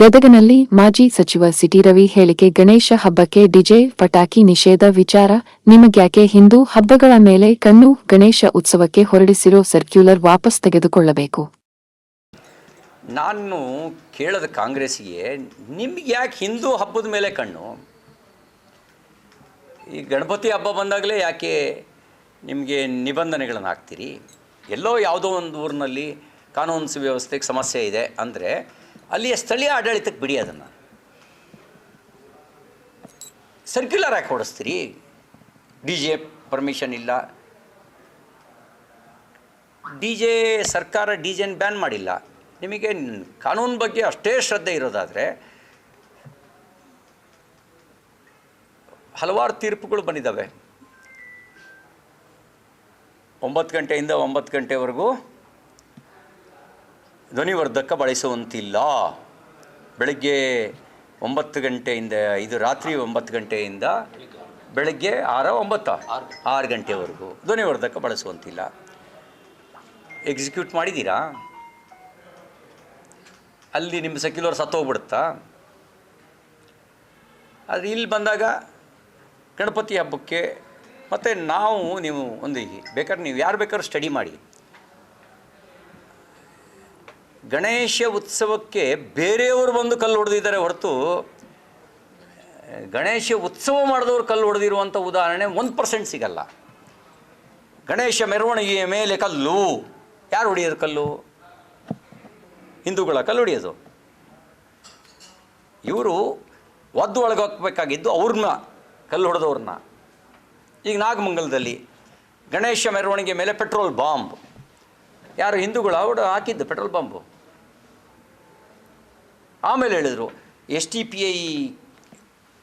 ಗದಗನಲ್ಲಿ ಮಾಜಿ ಸಚಿವ ಸಿಟಿ ರವಿ ಹೇಳಿಕೆ ಗಣೇಶ ಹಬ್ಬಕ್ಕೆ ಡಿಜೆ ಪಟಾಕಿ ನಿಷೇಧ ವಿಚಾರ ನಿಮಗ್ಯಾಕೆ ಹಿಂದೂ ಹಬ್ಬಗಳ ಮೇಲೆ ಕಣ್ಣು ಗಣೇಶ ಉತ್ಸವಕ್ಕೆ ಹೊರಡಿಸಿರೋ ಸರ್ಕ್ಯುಲರ್ ವಾಪಸ್ ತೆಗೆದುಕೊಳ್ಳಬೇಕು. ನಾನು ಕೇಳದ ಕಾಂಗ್ರೆಸ್ಸಿಗೆ ನಿಮ್ಗೆ ಯಾಕೆ ಹಿಂದೂ ಹಬ್ಬದ ಮೇಲೆ ಕಣ್ಣು? ಈ ಗಣಪತಿ ಹಬ್ಬ ಬಂದಾಗಲೇ ಯಾಕೆ ನಿಮಗೆ ನಿಬಂಧನೆಗಳನ್ನು ಹಾಕ್ತೀರಿ? ಎಲ್ಲೋ ಯಾವುದೋ ಒಂದು ಊರಿನಲ್ಲಿ ಕಾನೂನು ಸುವ್ಯವಸ್ಥೆಗೆ ಸಮಸ್ಯೆ ಇದೆ ಅಂದರೆ ಅಲ್ಲಿಯ ಸ್ಥಳೀಯ ಆಡಳಿತಕ್ಕೆ ಬಿಡಿ, ಅದನ್ನು ಸರ್ಕ್ಯುಲರ್ ಯಾಕೆ ಹೊಡಿಸ್ತೀರಿ? ಡಿ ಜೆ ಪರ್ಮಿಷನ್ ಇಲ್ಲ, ಡಿ ಜೆ ಸರ್ಕಾರ ಡಿ ಜೆನ ಬ್ಯಾನ್ ಮಾಡಿಲ್ಲ. ನಿಮಗೆ ಕಾನೂನು ಬಗ್ಗೆ ಅಷ್ಟೇ ಶ್ರದ್ಧೆ ಇರೋದಾದರೆ ಹಲವಾರು ತೀರ್ಪುಗಳು ಬಂದಿದ್ದಾವೆ. 9 ಗಂಟೆಯಿಂದ 9 ಗಂಟೆವರೆಗೂ ಧ್ವನಿವರ್ಧಕ ಬಳಸುವಂತಿಲ್ಲ. ಬೆಳಗ್ಗೆ 9 ಗಂಟೆಯಿಂದ ಇದು ರಾತ್ರಿ 9 ಗಂಟೆಯಿಂದ ಬೆಳಗ್ಗೆ 6 ಗಂಟೆವರೆಗೂ ಧ್ವನಿವರ್ಧಕ ಬಳಸುವಂತಿಲ್ಲ. ಎಕ್ಸಿಕ್ಯೂಟ್ ಮಾಡಿದ್ದೀರಾ? ಅಲ್ಲಿ ನಿಮ್ಮ ಸೆಕ್ಯುಲರ್ ಸತ್ತೋಗ್ಬಿಡುತ್ತಾ? ಆದರೆ ಇಲ್ಲಿ ಬಂದಾಗ ಗಣಪತಿ ಹಬ್ಬಕ್ಕೆ ಮತ್ತು ನೀವು ಒಂದು ಬೇಕಾದ್ರೆ ನೀವು ಯಾರು ಬೇಕಾದ್ರೂ ಸ್ಟಡಿ ಮಾಡಿ, ಗಣೇಶ ಉತ್ಸವಕ್ಕೆ ಬೇರೆಯವರು ಬಂದು ಕಲ್ಲು ಹೊಡೆದಿದ್ದಾರೆ ಹೊರತು ಗಣೇಶ ಉತ್ಸವ ಮಾಡಿದವರು ಕಲ್ಲು ಹೊಡೆದಿರುವಂಥ ಉದಾಹರಣೆ 1% ಸಿಗಲ್ಲ. ಗಣೇಶ ಮೆರವಣಿಗೆಯ ಮೇಲೆ ಕಲ್ಲು ಯಾರು ಹೊಡೆಯೋದು? ಕಲ್ಲು ಹಿಂದೂಗಳ ಕಲ್ಲು ಹೊಡೆಯೋದು. ಇವರು ಒದ್ದು ಒಳಗೆ ಹಾಕಬೇಕಾಗಿದ್ದು ಅವ್ರನ್ನ, ಕಲ್ಲು ಹೊಡೆದವ್ರನ್ನ. ಈಗ ನಾಗಮಂಗಲದಲ್ಲಿ ಗಣೇಶ ಮೆರವಣಿಗೆ ಮೇಲೆ ಪೆಟ್ರೋಲ್ ಬಾಂಬ್ ಯಾರು ಹಿಂದೂಗಳು ಹಾಕಿದ್ದು ಪೆಟ್ರೋಲ್ ಬಾಂಬು. ಆಮೇಲೆ ಹೇಳಿದರು STPI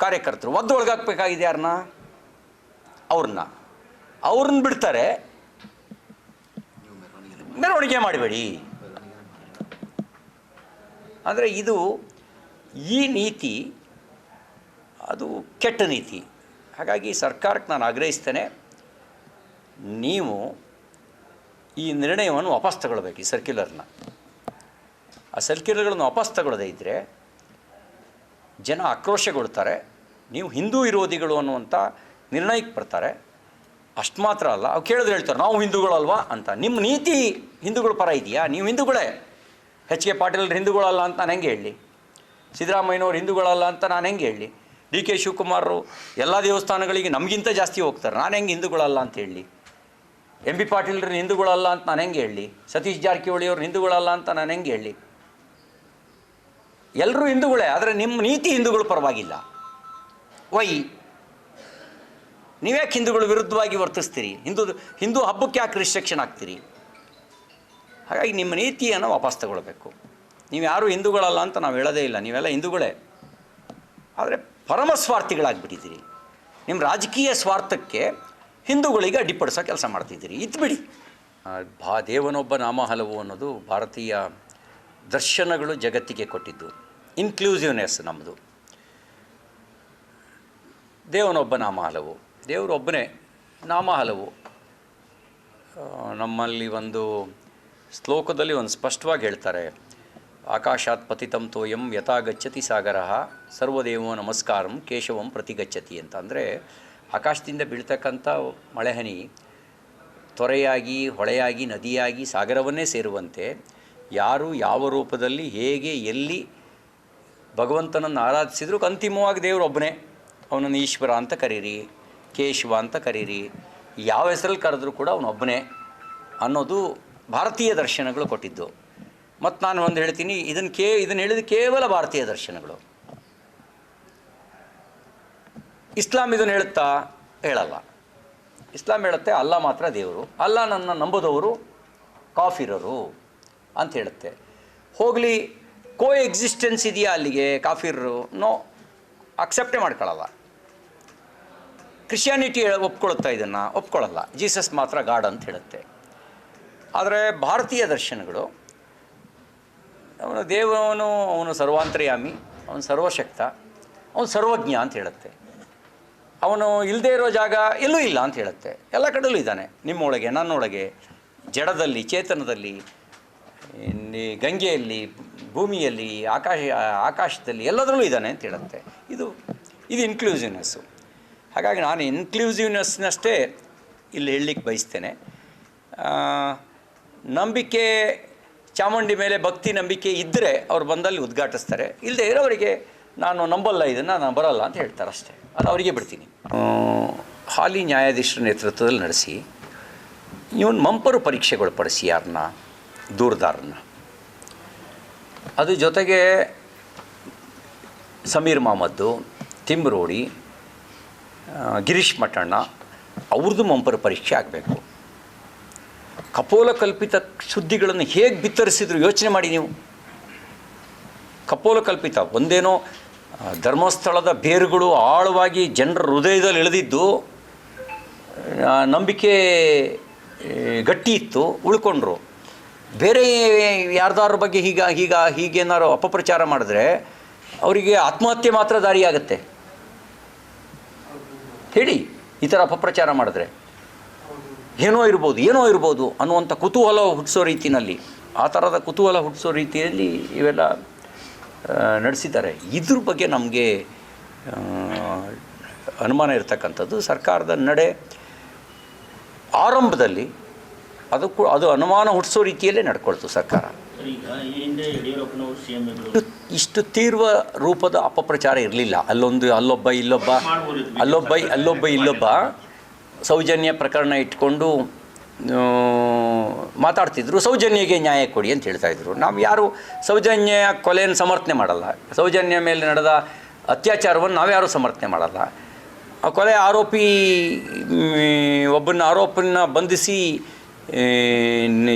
ಕಾರ್ಯಕರ್ತರು ಒದ್ದು ಒಳಗೆ ಹಾಕಬೇಕಾಗಿದೆ ಯಾರನ್ನ? ಅವ್ರನ್ನ ಬಿಡ್ತಾರೆ, ಮೆರವಣಿಗೆ ಮಾಡಬೇಡಿ. ಅಂದರೆ ಈ ನೀತಿ ಅದು ಕೆಟ್ಟ ನೀತಿ. ಹಾಗಾಗಿ ಸರ್ಕಾರಕ್ಕೆ ನಾನು ಆಗ್ರಹಿಸ್ತೇನೆ, ನೀವು ಈ ನಿರ್ಣಯವನ್ನು ವಾಪಸ್ ತಗೊಳ್ಬೇಕು. ಈ ಸರ್ಕ್ಯುಲರ್ನ, ಆ ಸರ್ಕ್ಯುಲರ್ಗಳನ್ನು ವಾಪಸ್ ತಗೊಳ್ಳದೇ ಇದ್ದರೆ ಜನ ಆಕ್ರೋಶಗೊಳ್ತಾರೆ, ನೀವು ಹಿಂದೂ ವಿರೋಧಿಗಳು ಅನ್ನುವಂಥ ನಿರ್ಣಯಕ್ಕೆ ಬರ್ತಾರೆ. ಅಷ್ಟು ಮಾತ್ರ ಅಲ್ಲ, ಅವ್ರು ಕೇಳಿದ್ರೆ ಹೇಳ್ತಾರೆ ನಾವು ಹಿಂದೂಗಳಲ್ವಾ ಅಂತ. ನಿಮ್ಮ ನೀತಿ ಹಿಂದೂಗಳ ಪರ ಇದೆಯಾ? ನೀವು ಹಿಂದೂಗಳೇ. H.K. ಪಾಟೀಲ್ ಹಿಂದೂಗಳಲ್ಲ ಅಂತ ನಾನು ಹೆಂಗೆ ಹೇಳಲಿ? ಸಿದ್ದರಾಮಯ್ಯನವ್ರು ಹಿಂದೂಗಳಲ್ಲ ಅಂತ ನಾನು ಹೆಂಗೆ ಹೇಳಲಿ? D.K. ಶಿವಕುಮಾರರು ಎಲ್ಲ ದೇವಸ್ಥಾನಗಳಿಗೆ ನಮಗಿಂತ ಜಾಸ್ತಿ ಹೋಗ್ತಾರೆ, ನಾನು ಹೆಂಗೆ ಹಿಂದೂಗಳಲ್ಲ ಅಂತ ಹೇಳಲಿ? M.B. ಪಾಟೀಲ್ರು ಹಿಂದೂಗಳಲ್ಲ ಅಂತ ನಾನು ಹೆಂಗೆ ಹೇಳಲಿ? ಸತೀಶ್ ಜಾರಕಿಹೊಳಿ ಅವರು ಹಿಂದೂಗಳಲ್ಲ ಅಂತ ನಾನು ಹೆಂಗೆ ಹೇಳಲಿ? ಎಲ್ಲರೂ ಹಿಂದೂಗಳೇ, ಆದರೆ ನಿಮ್ಮ ನೀತಿ ಹಿಂದೂಗಳ ಪರವಾಗಿಲ್ಲ. ವೈ? ನೀವ್ಯಾಕೆ ಹಿಂದೂಗಳ ವಿರುದ್ಧವಾಗಿ ವರ್ತಿಸ್ತೀರಿ? ಹಿಂದೂ ಹಬ್ಬಕ್ಕೆ ಯಾಕೆ ರಿಸ್ಟ್ರಿಕ್ಷನ್ ಆಗ್ತೀರಿ? ಹಾಗಾಗಿ ನಿಮ್ಮ ನೀತಿಯನ್ನು ವಾಪಸ್ ತಗೊಳ್ಬೇಕು. ನೀವು ಯಾರೂ ಹಿಂದೂಗಳಲ್ಲ ಅಂತ ನಾವು ಹೇಳೋದೇ ಇಲ್ಲ, ನೀವೆಲ್ಲ ಹಿಂದೂಗಳೇ. ಆದರೆ ಪರಮ ಸ್ವಾರ್ಥಿಗಳಾಗಿಬಿಟ್ಟಿದ್ದೀರಿ. ನಿಮ್ಮ ರಾಜಕೀಯ ಸ್ವಾರ್ಥಕ್ಕೆ ಹಿಂದೂಗಳಿಗೆ ಅಡ್ಡಿಪಡಿಸೋ ಕೆಲಸ ಮಾಡ್ತಿದ್ದೀರಿ. ಇದ್ಬಿಡಿ. ದೇವನೊಬ್ಬ ನಾಮ ಹಲವು ಅನ್ನೋದು ಭಾರತೀಯ ದರ್ಶನಗಳು ಜಗತ್ತಿಗೆ ಕೊಟ್ಟಿದ್ದು. ಇನ್ಕ್ಲೂಸಿವ್ನೆಸ್ ನಮ್ಮದು. ದೇವನೊಬ್ಬ ನಾಮ ಹಲವು, ದೇವರೊಬ್ಬನೇ, ನಾಮ ಹಲವು. ನಮ್ಮಲ್ಲಿ ಒಂದು ಶ್ಲೋಕದಲ್ಲಿ ಒಂದು ಸ್ಪಷ್ಟವಾಗಿ ಹೇಳ್ತಾರೆ, ಆಕಾಶಾತ್ ಪತಿತಂ ತೋಯಂ ಯಥಾ ಗಚ್ಚತಿ ಸಾಗರಃ ಸರ್ವದೇವೋ ನಮಸ್ಕಾರಂ ಕೇಶವಂ ಪ್ರತಿಗಚ್ಚತಿ ಅಂತ. ಅಂದರೆ ಆಕಾಶದಿಂದ ಬೀಳ್ತಕ್ಕಂಥ ಮಳೆಹನಿ ತೊರೆಯಾಗಿ, ಹೊಳೆಯಾಗಿ, ನದಿಯಾಗಿ ಸಾಗರವನ್ನೇ ಸೇರುವಂತೆ ಯಾರು ಯಾವ ರೂಪದಲ್ಲಿ ಹೇಗೆ ಎಲ್ಲಿ ಭಗವಂತನನ್ನು ಆರಾಧಿಸಿದ್ರು ಅಂತಿಮವಾಗಿ ದೇವರೊಬ್ಬನೇ. ಅವನನ್ನು ಈಶ್ವರ ಅಂತ ಕರೀರಿ, ಕೇಶವ ಅಂತ ಕರೀರಿ, ಯಾವ ಹೆಸರಲ್ಲಿ ಕರೆದ್ರೂ ಕೂಡ ಅವನೊಬ್ಬನೇ ಅನ್ನೋದು ಭಾರತೀಯ ದರ್ಶನಗಳು ಕೊಟ್ಟಿದ್ದು. ಮತ್ತು ನಾನು ಒಂದು ಹೇಳ್ತೀನಿ, ಇದನ್ನು ಹೇಳಿದ ಕೇವಲ ಭಾರತೀಯ ದರ್ಶನಗಳು. ಇಸ್ಲಾಂ ಇದನ್ನು ಹೇಳುತ್ತಾ? ಹೇಳಲ್ಲ. ಇಸ್ಲಾಂ ಹೇಳುತ್ತೆ ಅಲ್ಲಾ ಮಾತ್ರ ದೇವರು, ಅಲ್ಲಾನನ್ನು ನಂಬೋದವರು ಕಾಫಿರರು ಅಂತ ಹೇಳುತ್ತೆ. ಹೋಗಲಿ, ಕೋ ಎಕ್ಸಿಸ್ಟೆನ್ಸ್ ಇದೆಯಾ ಅಲ್ಲಿಗೆ? ಕಾಫಿರರು ನೋ, ಅಕ್ಸೆಪ್ಟೇ ಮಾಡ್ಕೊಳ್ಳಲ್ಲ. ಕ್ರಿಶ್ಚಿಯಾನಿಟಿ ಒಪ್ಕೊಳುತ್ತಾ? ಇದನ್ನು ಒಪ್ಕೊಳ್ಳಲ್ಲ. ಜೀಸಸ್ ಮಾತ್ರ ಗಾಡ್ ಅಂತ ಹೇಳುತ್ತೆ. ಆದರೆ ಭಾರತೀಯ ದರ್ಶನಗಳು ಅವನು ಸರ್ವಾಂತರ್ಯಾಮಿ, ಅವನು ಸರ್ವಶಕ್ತ, ಅವನು ಸರ್ವಜ್ಞ ಅಂತ ಹೇಳುತ್ತೆ. ಅವನು ಇಲ್ಲದೇ ಇರೋ ಜಾಗ ಎಲ್ಲೂ ಇಲ್ಲ ಅಂತ ಹೇಳುತ್ತೆ. ಎಲ್ಲ ಕಡೆಯಲ್ಲೂ ಇದ್ದಾನೆ, ನಿಮ್ಮೊಳಗೆ, ನನ್ನೊಳಗೆ, ಜಡದಲ್ಲಿ, ಚೇತನದಲ್ಲಿ, ಗಂಗೆಯಲ್ಲಿ, ಭೂಮಿಯಲ್ಲಿ, ಆಕಾಶದಲ್ಲಿ ಎಲ್ಲದರಲ್ಲೂ ಇದ್ದಾನೆ ಅಂತ ಹೇಳುತ್ತೆ. ಇದು ಇನ್ಕ್ಲೂಸಿವ್ನೆಸ್ಸು. ಹಾಗಾಗಿ ನಾನು ಇನ್ಕ್ಲೂಸಿವ್ನೆಸ್ನಷ್ಟೇ ಇಲ್ಲಿ ಹೇಳಲಿಕ್ಕೆ ಬಯಸ್ತೇನೆ. ನಂಬಿಕೆ, ಚಾಮುಂಡಿ ಮೇಲೆ ಭಕ್ತಿ ನಂಬಿಕೆ ಇದ್ದರೆ ಅವ್ರು ಬಂದಲ್ಲಿ ಉದ್ಘಾಟಿಸ್ತಾರೆ, ಇಲ್ಲದೆ ಇರೋವರಿಗೆ ನಾನು ನಂಬಲ್ಲ, ಇದನ್ನು ನಾನು ಬರೋಲ್ಲ ಅಂತ ಹೇಳ್ತಾರೆ ಅಷ್ಟೇ. ಅದು ಅವರಿಗೆ ಬಿಡ್ತೀನಿ. ಹಾಲಿ ನ್ಯಾಯಾಧೀಶರ ನೇತೃತ್ವದಲ್ಲಿ ನಡೆಸಿ ಇವನು ಮಂಪರು ಪರೀಕ್ಷೆಗೊಳಪಡಿಸಿ ಯಾರನ್ನ, ದೂರದಾರನ್ನ. ಅದು ಜೊತೆಗೆ ಸಮೀರ್ ಮಹಮ್ಮದ್ದು, ತಿಮ್ರೋಡಿ, ಗಿರೀಶ್ ಮಠಣ್ಣ ಅವ್ರದ್ದು ಮಂಪರು ಪರೀಕ್ಷೆ ಆಗಬೇಕು. ಕಪೋಲ ಕಲ್ಪಿತ ಸುದ್ದಿಗಳನ್ನು ಹೇಗೆ ಬಿತ್ತರಿಸಿದ್ರು ಯೋಚನೆ ಮಾಡಿ ನೀವು. ಕಪೋಲ ಕಲ್ಪಿತ ಒಂದೇನೋ ಧರ್ಮಸ್ಥಳದ ಬೇರುಗಳು ಆಳವಾಗಿ ಜನರ ಹೃದಯದಲ್ಲಿ ಇಳಿದಿದ್ದು, ನಂಬಿಕೆ ಗಟ್ಟಿ ಇತ್ತು, ಉಳ್ಕೊಂಡ್ರು. ಬೇರೆ ಯಾರ್ದಾರ ಬಗ್ಗೆ ಹೀಗೇನಾರು ಅಪಪ್ರಚಾರ ಮಾಡಿದ್ರೆ ಅವರಿಗೆ ಆತ್ಮಹತ್ಯೆ ಮಾತ್ರ ದಾರಿಯಾಗತ್ತೆ. ಹೇಳಿ, ಈ ಥರ ಅಪಪ್ರಚಾರ ಮಾಡಿದ್ರೆ ಏನೋ ಇರ್ಬೋದು ಅನ್ನುವಂಥ ಕುತೂಹಲ ಹುಟ್ಟಿಸೋ ರೀತಿಯಲ್ಲಿ, ಆ ಥರದ ಕುತೂಹಲ ಹುಟ್ಟಿಸೋ ರೀತಿಯಲ್ಲಿ ಇವೆಲ್ಲ ನಡೆಸಿದ್ದಾರೆ. ಇದ್ರ ಬಗ್ಗೆ ನಮಗೆ ಅನುಮಾನ ಇರತಕ್ಕಂಥದ್ದು. ಸರ್ಕಾರದ ನಡೆ ಆರಂಭದಲ್ಲಿ ಅದು ಅನುಮಾನ ಹುಟ್ಟಿಸೋ ರೀತಿಯಲ್ಲೇ ನಡ್ಕೊಳ್ತು ಸರ್ಕಾರ. ಇಷ್ಟು ತೀವ್ರ ರೂಪದ ಅಪಪ್ರಚಾರ ಇರಲಿಲ್ಲ. ಅಲ್ಲೊಬ್ಬ ಇಲ್ಲೊಬ್ಬ ಸೌಜನ್ಯ ಪ್ರಕರಣ ಇಟ್ಕೊಂಡು ಮಾತಾಡ್ತಿದ್ರು. ಸೌಜನ್ಯಗೆ ನ್ಯಾಯ ಕೊಡಿ ಅಂತ ಹೇಳ್ತಾಯಿದ್ರು. ನಾವು ಯಾರು ಸೌಜನ್ಯ ಕೊಲೆಯನ್ನು ಸಮರ್ಥನೆ ಮಾಡಲ್ಲ, ಸೌಜನ್ಯ ಮೇಲೆ ನಡೆದ ಅತ್ಯಾಚಾರವನ್ನು ನಾವ್ಯಾರೂ ಸಮರ್ಥನೆ ಮಾಡಲ್ಲ. ಆ ಕೊಲೆ ಆರೋಪಿನ ಬಂಧಿಸಿ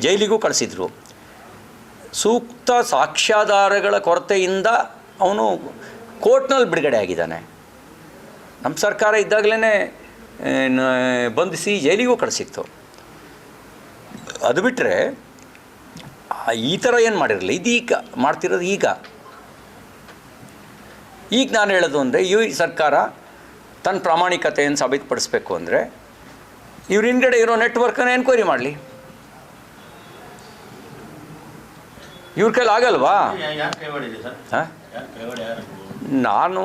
ಜೈಲಿಗೂ ಕಳಿಸಿದ್ರು. ಸೂಕ್ತ ಸಾಕ್ಷ್ಯಾಧಾರಗಳ ಕೊರತೆಯಿಂದ ಅವನು ಕೋರ್ಟ್ನಲ್ಲಿ ಬಿಡುಗಡೆ ಆಗಿದ್ದಾನೆ. ನಮ್ಮ ಸರ್ಕಾರ ಇದ್ದಾಗಲೇ ಬಂಧಿಸಿ ಜೈಲಿಗೂ ಕಳಿಸಿತ್ತು. ಅದು ಬಿಟ್ಟರೆ ಈ ಥರ ಏನು ಮಾಡಿರಲಿಲ್ಲ. ಇದೀಗ ಮಾಡ್ತಿರೋದು. ಈಗ ನಾನು ಹೇಳೋದು ಅಂದರೆ, ಈ ಸರ್ಕಾರ ತನ್ನ ಪ್ರಾಮಾಣಿಕತೆಯನ್ನು ಸಾಬೀತುಪಡಿಸ್ಬೇಕು ಅಂದರೆ ಇವ್ರ ಹಿಂದ್ಗಡೆ ಇರೋ ನೆಟ್ವರ್ಕನ್ನು ಎನ್ಕ್ವೈರಿ ಮಾಡಲಿ. ಇವ್ರ ಕೈಲಿ ಆಗಲ್ವಾ? ನಾನು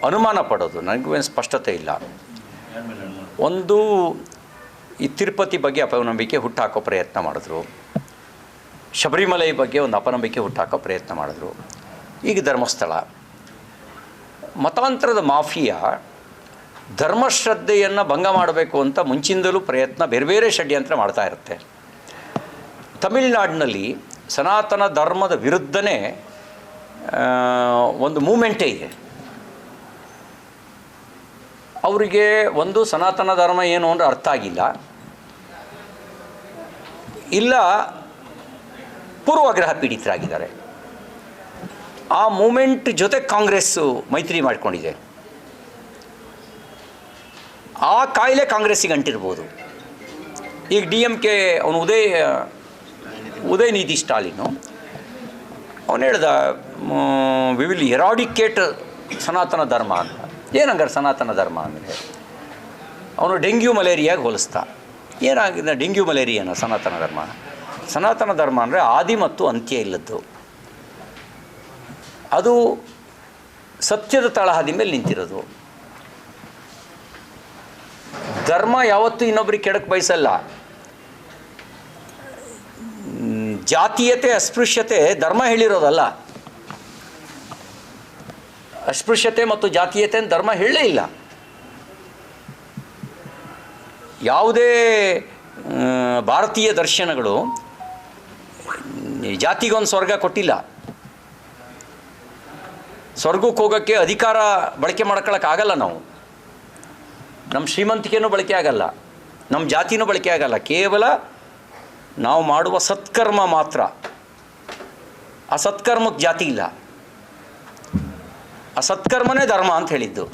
ಅನುಮಾನ ಪಡೋದು, ನನಗೂ ಸ್ಪಷ್ಟತೆ ಇಲ್ಲ. ಒಂದು, ಈ ತಿರುಪತಿ ಬಗ್ಗೆ ಅಪನಂಬಿಕೆ ಹುಟ್ಟಾಕೋ ಪ್ರಯತ್ನ ಮಾಡಿದ್ರು, ಶಬರಿಮಲೈ ಬಗ್ಗೆ ಒಂದು ಅಪನಂಬಿಕೆ ಹುಟ್ಟಾಕೋ ಪ್ರಯತ್ನ ಮಾಡಿದ್ರು. ಈಗ ಧರ್ಮಸ್ಥಳ, ಮತಾಂತರದ ಮಾಫಿಯಾ ಧರ್ಮಶ್ರದ್ಧೆಯನ್ನು ಭಂಗ ಮಾಡಬೇಕು ಅಂತ ಮುಂಚಿಂದಲೂ ಪ್ರಯತ್ನ, ಬೇರೆ ಬೇರೆ ಷಡ್ಯಂತ್ರ ಮಾಡ್ತಾ ಇರುತ್ತೆ. ತಮಿಳುನಾಡಿನಲ್ಲಿ ಸನಾತನ ಧರ್ಮದ ವಿರುದ್ಧನೇ ಒಂದು ಮೂಮೆಂಟೇ ಇದೆ. ಅವರಿಗೆ ಒಂದು ಸನಾತನ ಧರ್ಮ ಏನು ಅಂದರೆ ಅರ್ಥ ಆಗಿಲ್ಲ, ಇಲ್ಲ ಪೂರ್ವಾಗ್ರಹ ಪೀಡಿತರಾಗಿದ್ದಾರೆ. ಆ ಮೂಮೆಂಟ್ ಜೊತೆ ಕಾಂಗ್ರೆಸ್ಸು ಮೈತ್ರಿ ಮಾಡಿಕೊಂಡಿದೆ. ಆ ಕಾಯಿಲೆ ಕಾಂಗ್ರೆಸ್ಸಿಗೆ ಅಂಟಿರ್ಬೋದು. ಈಗ DMK ಅವನು ಉದಯನಿಧಿ ಸ್ಟಾಲಿನು ಅವನು ಹೇಳ್ದ, ವಿ ವಿಲ್ ಎರಾಡಿಕೇಟ್ ಸನಾತನ ಧರ್ಮ ಅಂತ. ಏನಂಗಾರೆ ಸನಾತನ ಧರ್ಮ ಅಂದರೆ ಅವನು ಡೆಂಗ್ಯೂ ಮಲೇರಿಯಾಗೆ ಹೋಲಿಸ್ತಾ. ಏನಾಗಿದೆ ಡೆಂಗ್ಯೂ ಮಲೇರಿಯಾನ ಸನಾತನ ಧರ್ಮ ಅಂದರೆ ಆದಿ ಮತ್ತು ಅಂತ್ಯ ಇಲ್ಲದ್ದು. ಅದು ಸತ್ಯದ ತಳಹದಿ ಮೇಲೆ ನಿಂತಿರೋದು. ಧರ್ಮ ಯಾವತ್ತೂ ಇನ್ನೊಬ್ಬರಿಗೆ ಕೆಡಕ್ಕೆ ಬಯಸಲ್ಲ. ಜಾತೀಯತೆ, ಅಸ್ಪೃಶ್ಯತೆ ಧರ್ಮ ಹೇಳಿರೋದಲ್ಲ. ಅಸ್ಪೃಶ್ಯತೆ ಮತ್ತು ಜಾತೀಯತೆ ಧರ್ಮ ಹೇಳಲೇ ಇಲ್ಲ. ಯಾವುದೇ ಭಾರತೀಯ ದರ್ಶನಗಳು ಜಾತಿಗೊಂದು ಸ್ವರ್ಗ ಕೊಟ್ಟಿಲ್ಲ. ಸ್ವರ್ಗಕ್ಕೆ ಹೋಗೋಕ್ಕೆ ಅಧಿಕಾರ ಬಳಕೆ ಮಾಡ್ಕೊಳ್ಳೋಕ್ಕಾಗಲ್ಲ. ನಾವು ನಮ್ಮ ಶ್ರೀಮಂತಿಕೆನೂ ಬಳಕೆ ಆಗಲ್ಲ, ನಮ್ಮ ಜಾತಿನೂ ಬಳಕೆ ಆಗಲ್ಲ. ಕೇವಲ ನಾವು ಮಾಡುವ ಸತ್ಕರ್ಮ ಮಾತ್ರ. ಆ ಸತ್ಕರ್ಮಕ್ಕೆ ಜಾತಿ ಇಲ್ಲ. ಆ ಸತ್ಕರ್ಮನೇ ಧರ್ಮ ಅಂತ ಹೇಳಿದ್ದು.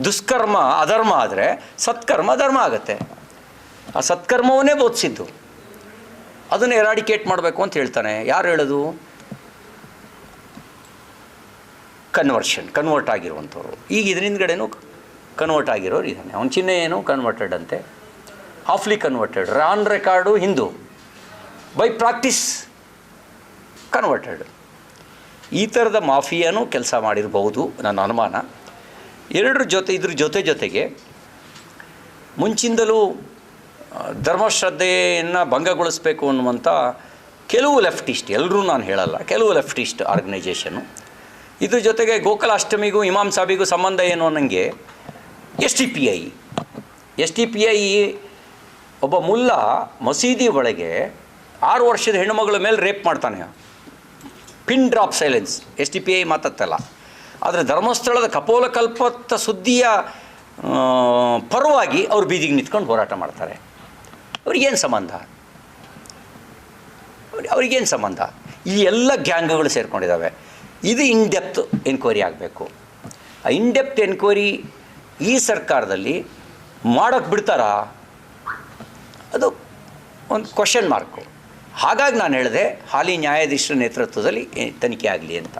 ದುಷ್ಕರ್ಮ ಅಧರ್ಮ ಆದರೆ ಸತ್ಕರ್ಮ ಧರ್ಮ ಆಗುತ್ತೆ. ಆ ಸತ್ಕರ್ಮವನ್ನೇ ಬೋಧಿಸಿದ್ದು. ಅದನ್ನು ಎರಾಡಿಕೇಟ್ ಮಾಡಬೇಕು ಅಂತ ಹೇಳ್ತಾನೆ. ಯಾರು ಹೇಳೋದು? ಕನ್ವರ್ಟ್ ಆಗಿರುವಂಥವ್ರು. ಈಗ ಇದರಿಂದಗಡೆನೂ ಕನ್ವರ್ಟ್ ಆಗಿರೋರು ಇದ್ದಾನೆ. ಅವನ ಚಿಹ್ನೆ ಏನು? ಕನ್ವರ್ಟೆಡ್ ಅಂತೆ, halfly converted, on record Hindu, by practice converted. ಈ ಥರದ ಮಾಫಿಯಾನೂ ಕೆಲಸ ಮಾಡಿರಬಹುದು ನನ್ನ ಅನುಮಾನ. ಇದ್ರ ಜೊತೆಗೆ ಮುಂಚಿಂದಲೂ ಧರ್ಮಶ್ರದ್ಧೆಯನ್ನು ಭಂಗಗೊಳಿಸಬೇಕು ಅನ್ನುವಂಥ ಕೆಲವು ಲೆಫ್ಟಿಸ್ಟ್, ಎಲ್ಲರೂ ನಾನು ಹೇಳಲ್ಲ, ಕೆಲವು ಲೆಫ್ಟಿಸ್ಟ್ ಆರ್ಗನೈಜೇಷನ್ನು, ಇದ್ರ ಜೊತೆಗೆ ಗೋಕುಲಾಷ್ಟಮಿಗೂ ಇಮಾಮ್ ಸಾಬಿಗೂ ಸಂಬಂಧ ಏನು ಅನ್ನಂಗೆ ಎಸ್ ಟಿ ಪಿ ಐ ಒಬ್ಬ ಮುಲ್ಲಾ ಮಸೀದಿ ಒಳಗೆ 6 ವರ್ಷದ ಹೆಣ್ಣುಮಗಳ ಮೇಲೆ ರೇಪ್ ಮಾಡ್ತಾನೆ. Pin drop silence. S T P I ಮಾತಾಡ್ತಲ್ಲ. ಆದರೆ ಧರ್ಮಸ್ಥಳದ ಕಪೋಲಕಲ್ಪತ್ತ ಸುದ್ದಿಯ ಪರವಾಗಿ ಅವ್ರು ಬೀದಿಗೆ ನಿಂತ್ಕೊಂಡು ಹೋರಾಟ ಮಾಡ್ತಾರೆ. ಅವ್ರಿಗೇನು ಸಂಬಂಧ? ಈ ಎಲ್ಲ ಗ್ಯಾಂಗ್ಗಳು ಸೇರ್ಕೊಂಡಿದ್ದಾವೆ. ಇದು ಇನ್ಡೆಪ್ತ್ ಎನ್ಕ್ವೈರಿ ಆಗಬೇಕು. ಆ ಇನ್ಡೆಪ್ತ್ ಎನ್ಕ್ವೈರಿ ಈ ಸರ್ಕಾರದಲ್ಲಿ ಮಾಡೋಕ್ಕೆ ಬಿಡ್ತಾರಾ? ಅದು ಒಂದು ಕ್ವಶನ್ ಮಾರ್ಕು. ಹಾಗಾಗಿ ನಾನು ಹೇಳಿದೆ ಹಾಲಿ ನ್ಯಾಯಾಧೀಶರ ನೇತೃತ್ವದಲ್ಲಿ ತನಿಖೆ ಆಗಲಿ ಅಂತ.